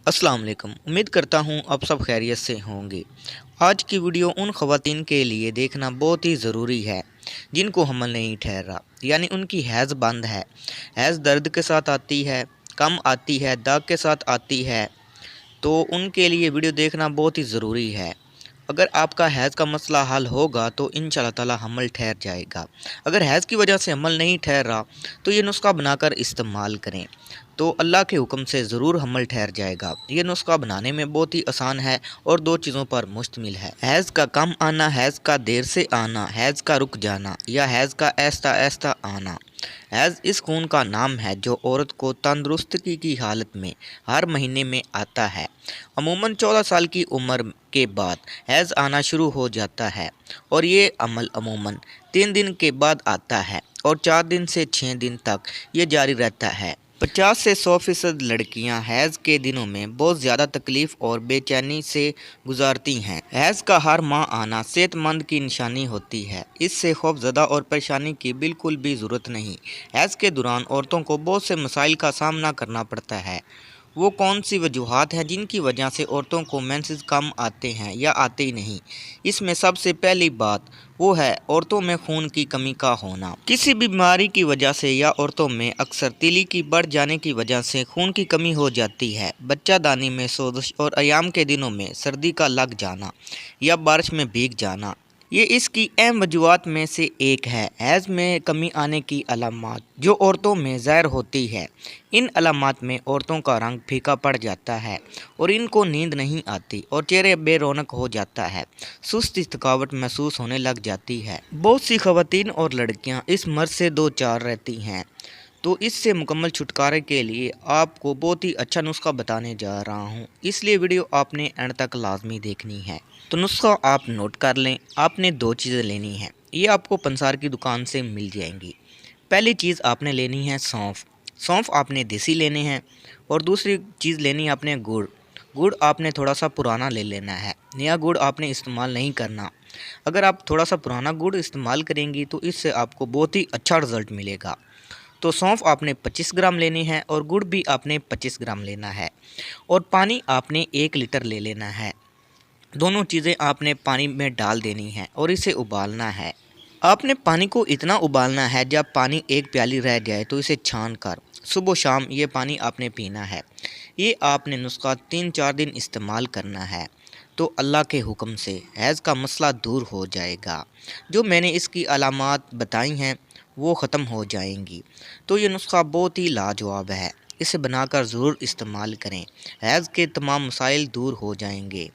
अस्सलाम वालेकुम। उम्मीद करता हूँ आप सब खैरियत से होंगे। आज की वीडियो उन ख़वातीन के लिए देखना बहुत ही ज़रूरी है जिनको हमल नहीं ठहर रहा, यानी उनकी हैज़ बंद है। हैज़ दर्द के साथ आती है, कम आती है, दाग के साथ आती है, तो उनके लिए वीडियो देखना बहुत ही ज़रूरी है। अगर आपका हैज़ का मसला हल होगा तो इंशाअल्लाह ताला हमल ठहर जाएगा। अगर हैज़ की वजह से हमल नहीं ठहर रहा तो ये नुस्खा बनाकर इस्तेमाल करें, तो अल्लाह के हुक्म से ज़रूर हमल ठहर जाएगा। ये नुस्खा बनाने में बहुत ही आसान है और दो चीज़ों पर मुश्तमिल है। हैज़ का कम आना, हैज़ का देर से आना, हैज़ का रुक जाना या हैज़ का ऐसा ऐसा आना। हैज़ इस खून का नाम है जो औरत को तंदुरुस्ती की हालत में हर महीने में आता है। अमूमन 14 साल की उम्र के बाद हैज़ आना शुरू हो जाता है और ये अमल अमूमन 3 दिन के बाद आता है और 4 दिन से 6 दिन तक ये जारी रहता है। 50 से 100% लड़कियां हैज़ के दिनों में बहुत ज़्यादा तकलीफ़ और बेचैनी से गुजारती हैं। हैज़ का हर माह आना सेहतमंद की निशानी होती है। इससे खौफज़दा और परेशानी की बिल्कुल भी ज़रूरत नहीं। हैज़ के दौरान औरतों को बहुत से मसाइल का सामना करना पड़ता है। वो कौन सी वजूहात हैं जिनकी वजह से औरतों को मेंसेस कम आते हैं या आते ही नहीं। इसमें सबसे पहली बात वो है औरतों में खून की कमी का होना। किसी बीमारी की वजह से या औरतों में अक्सर तीली की बढ़ जाने की वजह से खून की कमी हो जाती है। बच्चादानी में सोजिश और अयाम के दिनों में सर्दी का लग जाना या बारिश में भीग जाना, ये इसकी अहम वजूहात में से एक है। हैज़ में कमी आने की अलामात जो औरतों में ज़ाहिर होती है। इन अलामात में औरतों का रंग फीका पड़ जाता है और इनको नींद नहीं आती और चेहरे बेरौनक हो जाता है। सुस्ती थकावट महसूस होने लग जाती है। बहुत सी ख़वातीन और लड़कियां इस मर्ज से दो चार रहती हैं, तो इससे मुकम्मल छुटकारे के लिए आपको बहुत ही अच्छा नुस्खा बताने जा रहा हूँ, इसलिए वीडियो आपने एंड तक लाजमी देखनी है। तो नुस्खा आप नोट कर लें। आपने दो चीज़ें लेनी हैं, ये आपको पंसार की दुकान से मिल जाएंगी। पहली चीज़ आपने लेनी है सौंफ। सौंफ आपने देसी लेने हैं और दूसरी चीज़ लेनी है आपने गुड़। गुड़ आपने थोड़ा सा पुराना ले लेना है, नया गुड़ आपने इस्तेमाल नहीं करना। अगर आप थोड़ा सा पुराना गुड़ इस्तेमाल करेंगी तो इससे आपको बहुत ही अच्छा रिज़ल्ट मिलेगा। तो सौंफ आपने 25 ग्राम लेनी है और गुड़ भी आपने 25 ग्राम लेना है और पानी आपने 1 लीटर ले लेना है। दोनों चीज़ें आपने पानी में डाल देनी है और इसे उबालना है। आपने पानी को इतना उबालना है जब पानी एक प्याली रह जाए तो इसे छान कर सुबह शाम ये पानी आपने पीना है। ये आपने नुस्खा 3-4 दिन इस्तेमाल करना है तो अल्लाह के हुक्म से हैज़ का मसला दूर हो जाएगा। जो मैंने इसकी अलामात बताई हैं वो ख़त्म हो जाएंगी। तो ये नुस्खा बहुत ही लाजवाब है, इसे बनाकर ज़रूर इस्तेमाल करें। हैज़ के तमाम मसाइल दूर हो जाएंगे।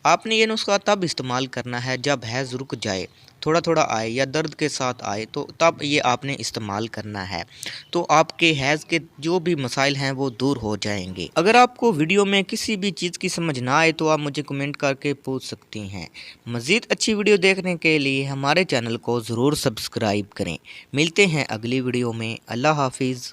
आपने ये नुस्खा तब इस्तेमाल करना है जब हैज़ रुक जाए, थोड़ा थोड़ा आए या दर्द के साथ आए, तो तब ये आपने इस्तेमाल करना है। तो आपके हैज़ के जो भी मसाइल हैं वो दूर हो जाएंगे। अगर आपको वीडियो में किसी भी चीज़ की समझ ना आए तो आप मुझे कमेंट करके पूछ सकती हैं। मज़ीद अच्छी वीडियो देखने के लिए हमारे चैनल को ज़रूर सब्सक्राइब करें। मिलते हैं अगली वीडियो में। अल्लाह हाफिज़।